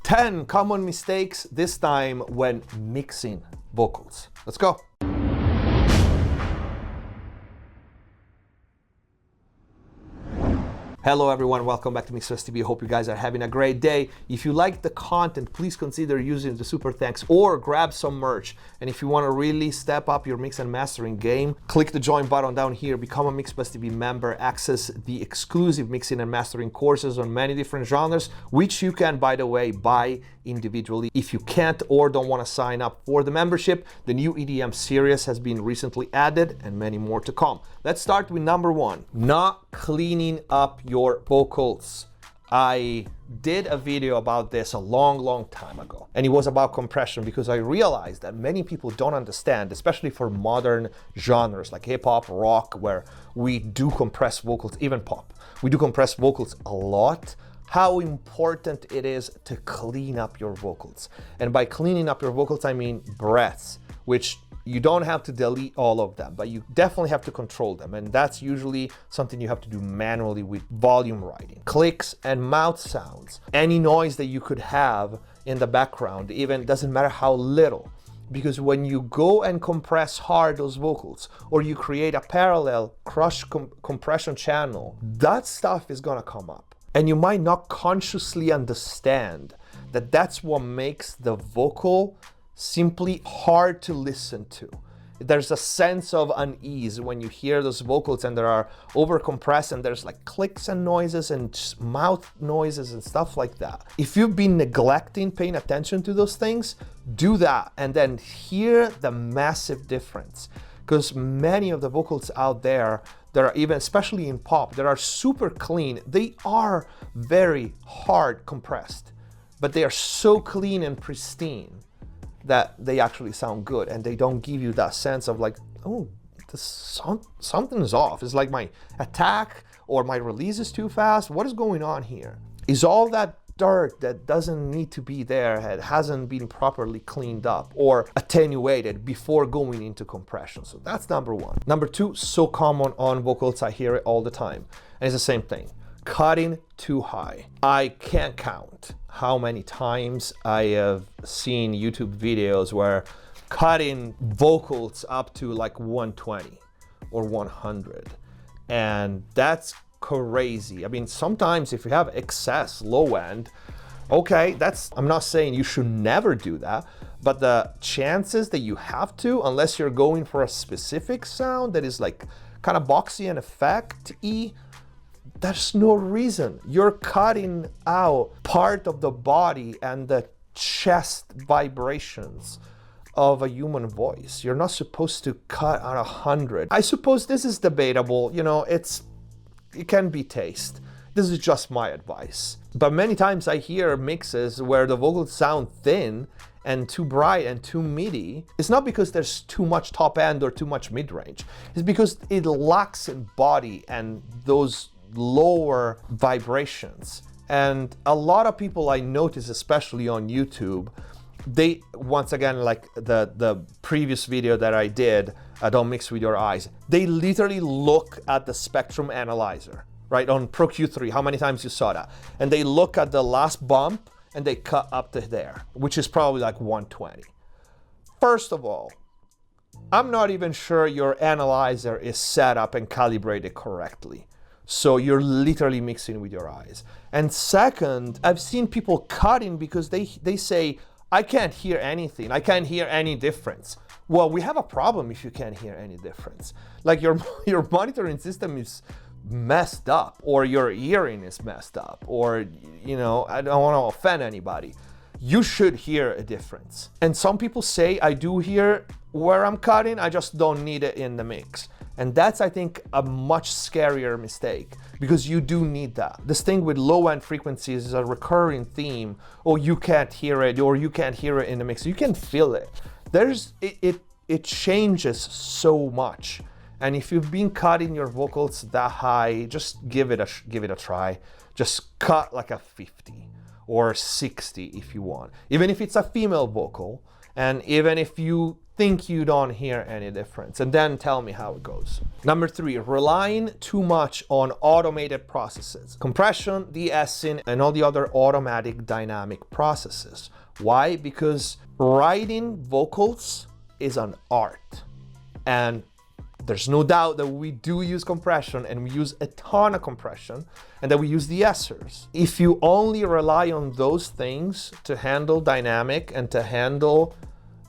10 common mistakes, this time when mixing vocals. Let's go. Hello everyone, welcome back to McSolaar TV. Hope you guys are having a great day. If you like the content, please consider using the super thanks or grab some merch. And if you want to really step up your mix and mastering game, click the join button down here, become a MixBuzz TV member, access the exclusive mixing and mastering courses on many different genres, which you can, by the way, buy individually. If you can't or don't want to sign up for the membership, the new EDM series has been recently added and many more to come. Let's start with number 1, not cleaning up your vocals. I did a video about this a long time ago, and it was about compression because I realized that many people don't understand, especially for modern genres like hip hop, rock, where we do compress vocals, even pop. We do compress vocals a lot. How important it is to clean up your vocals. And by cleaning up your vocals, I mean breaths, which you don't have to delete all of them, but you definitely have to control them. And that's usually something you have to do manually with volume writing. Clicks and mouth sounds, any noise that you could have in the background, even doesn't matter how little, because when you go and compress hard those vocals, or you create a parallel crush compression channel, that stuff is gonna come up. And you might not consciously understand that that's what makes the vocal simply hard to listen to. There's a sense of unease when you hear those vocals and they are overcompressed and there's like clicks and noises and mouth noises and stuff like that. If you've been neglecting paying attention to those things, do that and then hear the massive difference. Because many of the vocals out there that are even, especially in pop, that are super clean, they are very hard compressed, but they are so clean and pristine that they actually sound good, and they don't give you that sense of like, oh, something's off. It's like my attack or my release is too fast. What is going on here? Is all that dirt that doesn't need to be there, it hasn't been properly cleaned up or attenuated before going into compression. So that's number 1. Number 2, so common on vocals, I hear it all the time, and it's the same thing. Cutting too high. I can't count how many times I have seen YouTube videos where cutting vocals up to like 120 or 100, and that's crazy. I mean, sometimes if you have excess low end, okay, I'm not saying you should never do that, but the chances that you have to, unless you're going for a specific sound that is like kind of boxy and effect-y, there's no reason. You're cutting out part of the body and the chest vibrations of a human voice. You're not supposed to cut out 100. I suppose this is debatable, you know, it can be taste. This is just my advice. But many times I hear mixes where the vocals sound thin and too bright and too midi. It's not because there's too much top end or too much mid range. It's because it lacks in body and those lower vibrations. And a lot of people I notice, especially on YouTube, they, once again, like the previous video that I did, Don't Mix With Your Eyes, they literally look at the spectrum analyzer, right, on Pro Q3, how many times you saw that, and they look at the last bump and they cut up to there, which is probably like 120. First of all, I'm not even sure your analyzer is set up and calibrated correctly. So you're literally mixing with your eyes. And second, I've seen people cutting because they say, I can't hear anything. I can't hear any difference. Well, we have a problem if you can't hear any difference. Like your monitoring system is messed up, or your hearing is messed up, or, you know, I don't want to offend anybody. You should hear a difference. And some people say, I do hear where I'm cutting, I just don't need it in the mix. And that's, I think, a much scarier mistake, because you do need that. This thing with low-end frequencies is a recurring theme. Oh, you can't hear it, or you can't hear it in the mix. You can feel it. It changes so much. And if you've been cutting your vocals that high, just give it a try. Just cut like a 50 or 60 if you want. Even if it's a female vocal, and even if you think you don't hear any difference, and then tell me how it goes. Number 3, relying too much on automated processes. Compression, de-essing, and all the other automatic dynamic processes. Why? Because writing vocals is an art. And there's no doubt that we do use compression, and we use a ton of compression, and that we use de-essers. If you only rely on those things to handle dynamic and to handle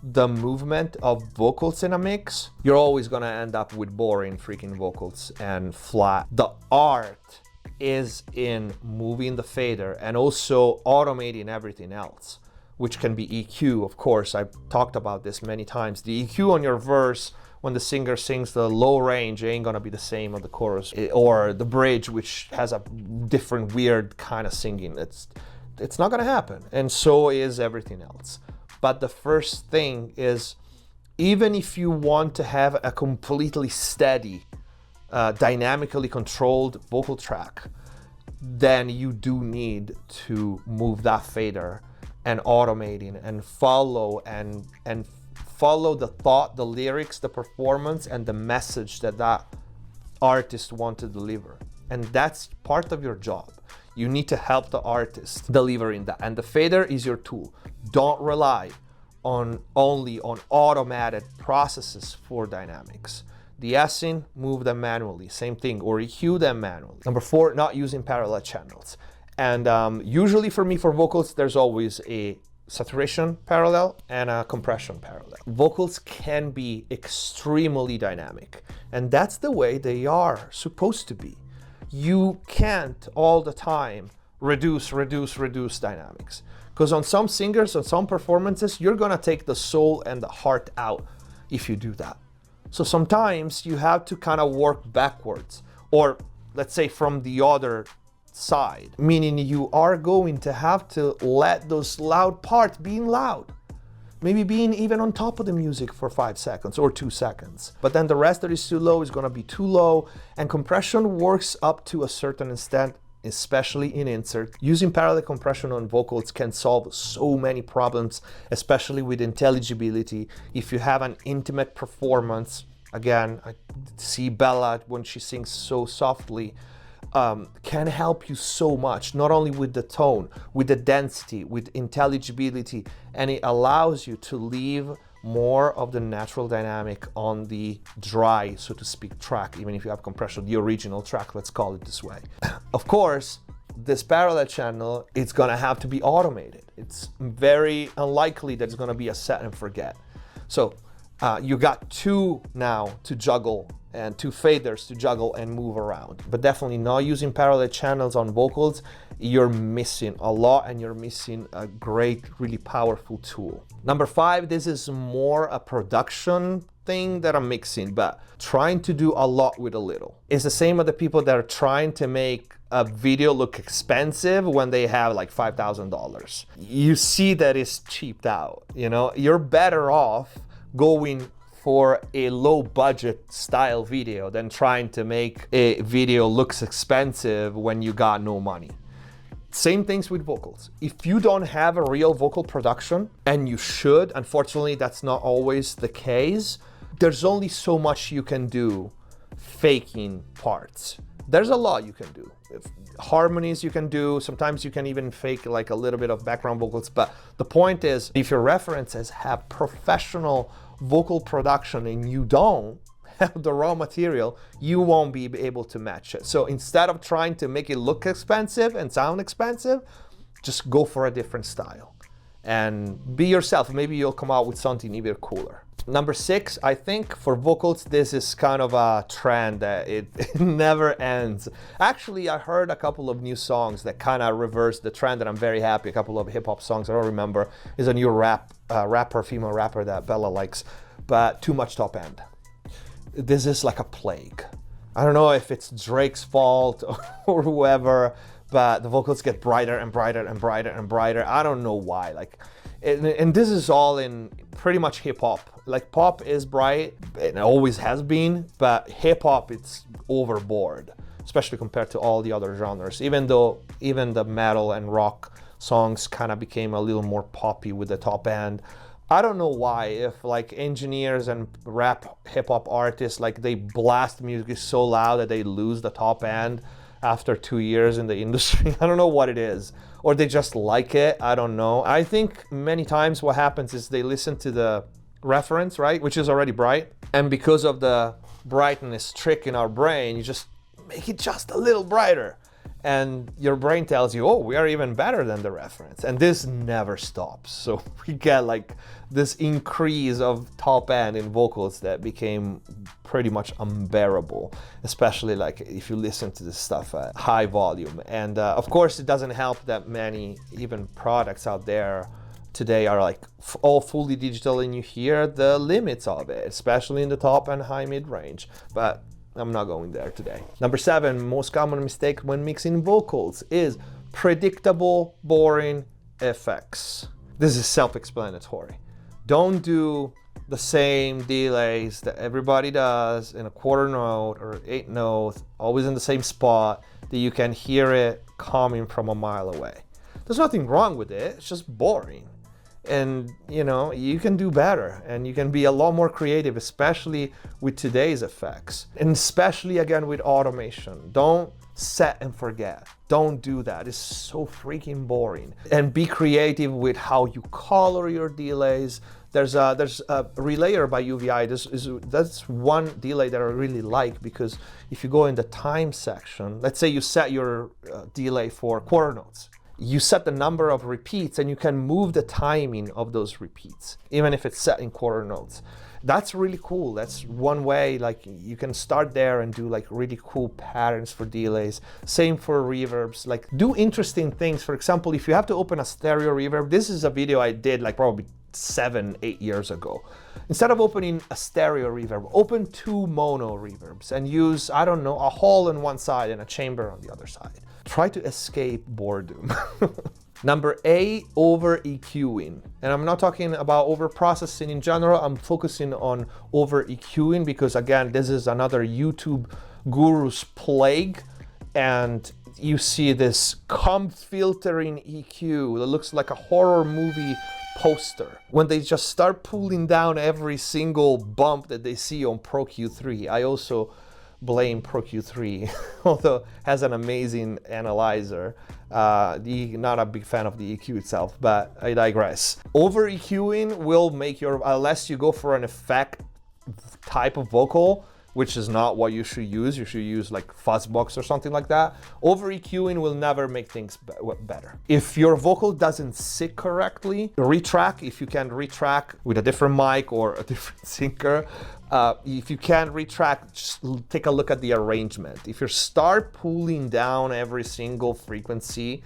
the movement of vocals in a mix, you're always gonna end up with boring freaking vocals and flat. The art is in moving the fader and also automating everything else, which can be EQ, of course. I've talked about this many times. The EQ on your verse, when the singer sings the low range, it ain't gonna be the same on the chorus, or the bridge, which has a different weird kind of singing. It's not gonna happen, and so is everything else. But the first thing is, even if you want to have a completely steady, dynamically controlled vocal track, then you do need to move that fader and automating and follow the thought, the lyrics, the performance, and the message that that artist wants to deliver. And that's part of your job. You need to help the artist delivering that. And the fader is your tool. Don't rely only on automated processes for dynamics. De-essing, move them manually. Same thing, or EQ them manually. Number 4, not using parallel channels. And usually for me, for vocals, there's always a saturation parallel and a compression parallel. Vocals can be extremely dynamic, and that's the way they are supposed to be. You can't all the time reduce dynamics, because on some singers, on some performances, you're gonna take the soul and the heart out if you do that. So sometimes you have to kind of work backwards, or let's say from the other side, meaning you are going to have to let those loud parts being loud, maybe being even on top of the music for 5 seconds or 2 seconds. But then the rest that is too low is gonna be too low, and compression works up to a certain extent, especially in insert. Using parallel compression on vocals can solve so many problems, especially with intelligibility. If you have an intimate performance, again, I see Bella when she sings so softly, can help you so much, not only with the tone, with the density, with intelligibility, and it allows you to leave more of the natural dynamic on the dry, so to speak, track, even if you have compression, the original track, let's call it this way. Of course, this parallel channel, it's gonna have to be automated. It's very unlikely that it's gonna be a set and forget. So you got 2 now to juggle, and 2 faders to juggle and move around. But definitely not using parallel channels on vocals. You're missing a lot, and you're missing a great, really powerful tool. Number 5, this is more a production thing that I'm mixing, but trying to do a lot with a little. It's the same with the people that are trying to make a video look expensive when they have like $5,000. You see that it's cheaped out, you know? You're better off going for a low budget style video than trying to make a video looks expensive when you got no money. Same things with vocals. If you don't have a real vocal production, and you should, unfortunately that's not always the case, there's only so much you can do faking parts. There's a lot you can do. Harmonies you can do, sometimes you can even fake like a little bit of background vocals, but the point is, if your references have professional vocal production and you don't have the raw material, you won't be able to match it. So instead of trying to make it look expensive and sound expensive, just go for a different style and be yourself. Maybe you'll come out with something even cooler. Number 6, I think for vocals, this is kind of a trend that it never ends. Actually, I heard a couple of new songs that kind of reverse the trend, and I'm very happy. A couple of hip hop songs, I don't remember, is a new female rapper that Bella likes, but too much top end. This is like a plague. I don't know if it's Drake's fault or whoever, but the vocals get brighter and brighter and brighter and brighter. I don't know why. Like, and this is all in pretty much hip hop. Like, pop is bright, it always has been, but hip hop, it's overboard, especially compared to all the other genres. Even though even the metal and rock songs kind of became a little more poppy with the top end, I don't know why, if like engineers and rap hip hop artists, like they blast music so loud that they lose the top end after 2 years in the industry. I don't know what it is. Or they just like it, I don't know. I think many times what happens is they listen to the reference, right? Which is already bright. And because of the brightness trick in our brain, you just make it just a little brighter. And your brain tells you, oh, we are even better than the reference. And this never stops. So we get like this increase of top end in vocals that became pretty much unbearable, especially like if you listen to this stuff at high volume. And of course, it doesn't help that many even products out there today are like all fully digital, and you hear the limits of it, especially in the top and high mid range. But I'm not going there today. Number 7, most common mistake when mixing vocals is predictable, boring effects. This is self-explanatory. Don't do the same delays that everybody does in a quarter note or 8 note, always in the same spot, that you can hear it coming from a mile away. There's nothing wrong with it, it's just boring. And you know, you can do better and you can be a lot more creative, especially with today's effects, and especially again with automation. Don't set and forget. Don't do that. It's so freaking boring. And be creative with how you color your delays. There's a relayer by UVI. That's one delay that I really like, because if you go in the time section, let's say you set your delay for quarter notes. You set the number of repeats and you can move the timing of those repeats, even if it's set in quarter notes. That's really cool. That's one way, like you can start there and do like really cool patterns for delays. Same for reverbs, like do interesting things. For example, if you have to open a stereo reverb, this is a video I did like probably 7-8 years ago. Instead of opening a stereo reverb, open 2 mono reverbs and use, I don't know, a hall on one side and a chamber on the other side. Try to escape boredom. Number 8, over EQing. And I'm not talking about over processing in general. I'm focusing on over EQing because, again, this is another YouTube guru's plague. And you see this comp filtering EQ that looks like a horror movie poster. When they just start pulling down every single bump that they see on Pro Q3. I also blame Pro Q3, although has an amazing analyzer. Not a big fan of the EQ itself, but I digress. Over EQing will make your, unless you go for an effect type of vocal, which is not what you should use like fuzzbox or something like that. Over EQing will never make things better. If your vocal doesn't sit correctly, retrack. If you can retrack with a different mic or a different syncer, if you can't retrack, just take a look at the arrangement. If you start pulling down every single frequency,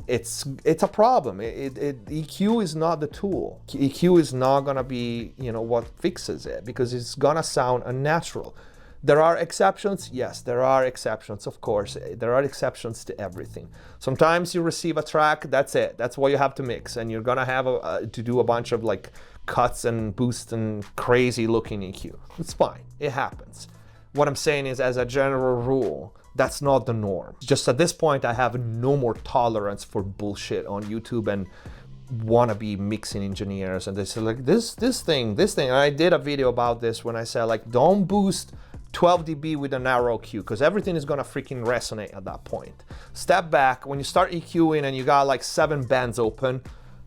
it's a problem. EQ is not the tool. EQ is not gonna be, you know, what fixes it, because it's gonna sound unnatural. There are exceptions, yes, there are exceptions, of course. There are exceptions to everything. Sometimes you receive a track, that's it. That's what you have to mix, and you're gonna have to do a bunch of like cuts and boosts and crazy looking EQ. It's fine, it happens. What I'm saying is, as a general rule, that's not the norm. Just at this point, I have no more tolerance for bullshit on YouTube and wannabe mixing engineers. And they say like this thing. And I did a video about this when I said like, don't boost 12 dB with a narrow Q, because everything is gonna freaking resonate at that point. Step back, when you start EQing and you got like 7 bands open,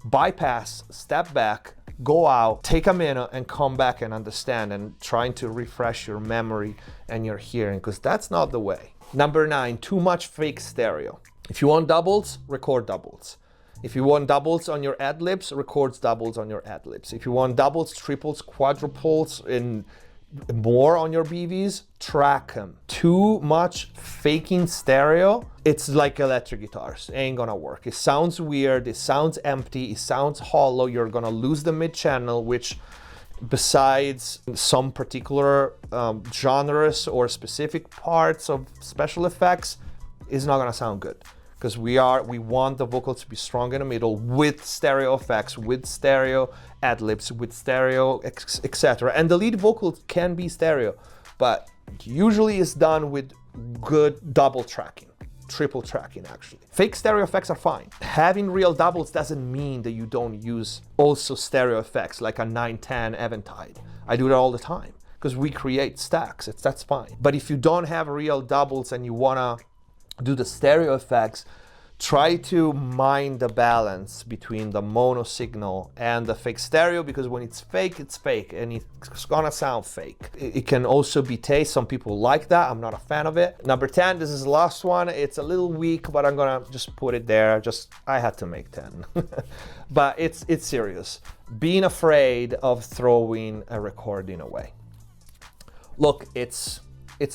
bypass, step back, go out, take a minute and come back and understand, and trying to refresh your memory and your hearing, because that's not the way. Number 9, too much fake stereo. If you want doubles, record doubles. If you want doubles on your ad-libs, record doubles on your ad-libs. If you want doubles, triples, quadruples, and more on your BVs, track them. Too much faking stereo, it's like electric guitars. It ain't gonna work. It sounds weird, it sounds empty, it sounds hollow. You're gonna lose the mid channel, which besides some particular genres or specific parts of special effects, is not gonna sound good. Because we want the vocal to be strong in the middle with stereo effects, with stereo ad-libs, with stereo, etc. And the lead vocal can be stereo, but usually it's done with good double tracking. triple tracking actually. Fake stereo effects are fine. Having real doubles doesn't mean that you don't use also stereo effects like a 910 Eventide. I do that all the time because we create stacks, that's fine. But if you don't have real doubles and you wanna do the stereo effects, try to mind the balance between the mono signal and the fake stereo, because when it's fake and it's gonna sound fake. It can also be taste. Some people like that. I'm not a fan of it. Number 10, this is the last one. It's a little weak, but I'm gonna just put it there. I had to make 10. But it's serious. Being afraid of throwing a recording away. Look, it's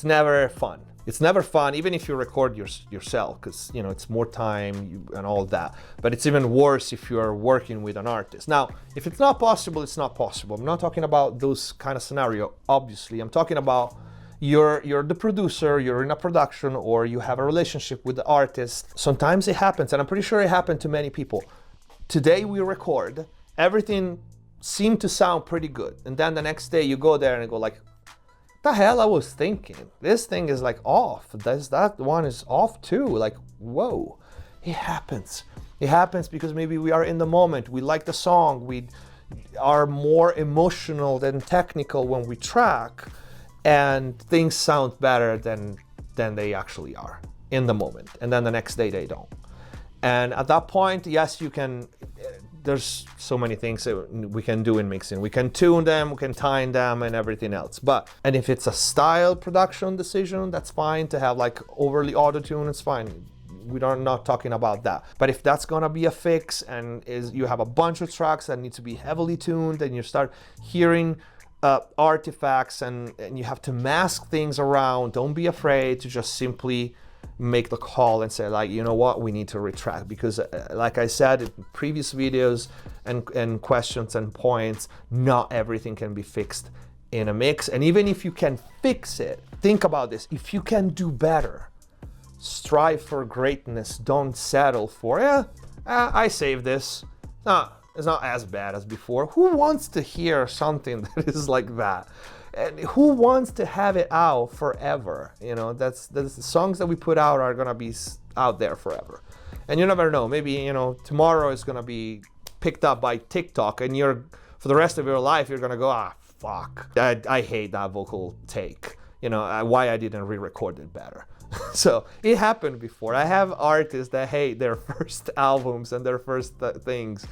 never fun. It's never fun, even if you record yourself, because you know it's more time and all that. But it's even worse if you are working with an artist. Now, if it's not possible, it's not possible. I'm not talking about those kind of scenario. Obviously, I'm talking about you're the producer, you're in a production, or you have a relationship with the artist. Sometimes it happens, and I'm pretty sure it happened to many people. Today we record, everything seemed to sound pretty good, and then the next day you go there and you go like, the hell I was thinking? This thing is like off. That one is off too. Like, whoa. It happens. It happens because maybe we are in the moment. We like the song. We are more emotional than technical when we track, and things sound better than they actually are in the moment. And then the next day they don't. And at that point, yes, you can. There's so many things that we can do in mixing. We can tune them, we can time them, and everything else. And if it's a style production decision, that's fine. To have like overly auto-tune, it's fine. We're not talking about that. But if that's gonna be a fix, and you have a bunch of tracks that need to be heavily tuned, and you start hearing artifacts, and you have to mask things around, don't be afraid to just simply make the call and say like, you know what, we need to retract, because like I said in previous videos and questions and points, not everything can be fixed in a mix. And even if you can fix it, think about this, if you can do better, strive for greatness. Don't settle for I saved this. It's not as bad as before. Who wants to hear something that is like that? And who wants to have it out forever? You know, that's the songs that we put out are gonna be out there forever. And you never know, maybe, you know, tomorrow is gonna be picked up by TikTok, and for the rest of your life, you're gonna go, fuck, I hate that vocal take. You know, why I didn't re-record it better. So it happened before. I have artists that hate their first albums and their first things.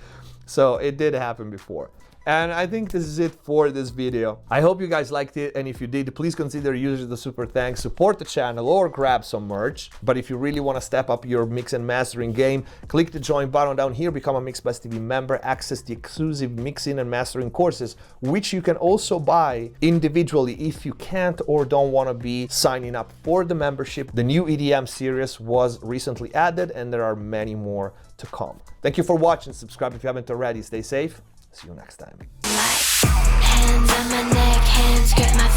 So it did happen before. And I think this is it for this video. I hope you guys liked it, and if you did, please consider using the super thanks, support the channel, or grab some merch. But if you really want to step up your mix and mastering game, click the join button down here, become a MixBus TV member, access the exclusive mixing and mastering courses, which you can also buy individually if you can't or don't want to be signing up for the membership. The new EDM series was recently added, and there are many more to come. Thank you for watching. Subscribe if you haven't already. Stay safe. See you next time. Hands on my neck, hands grip my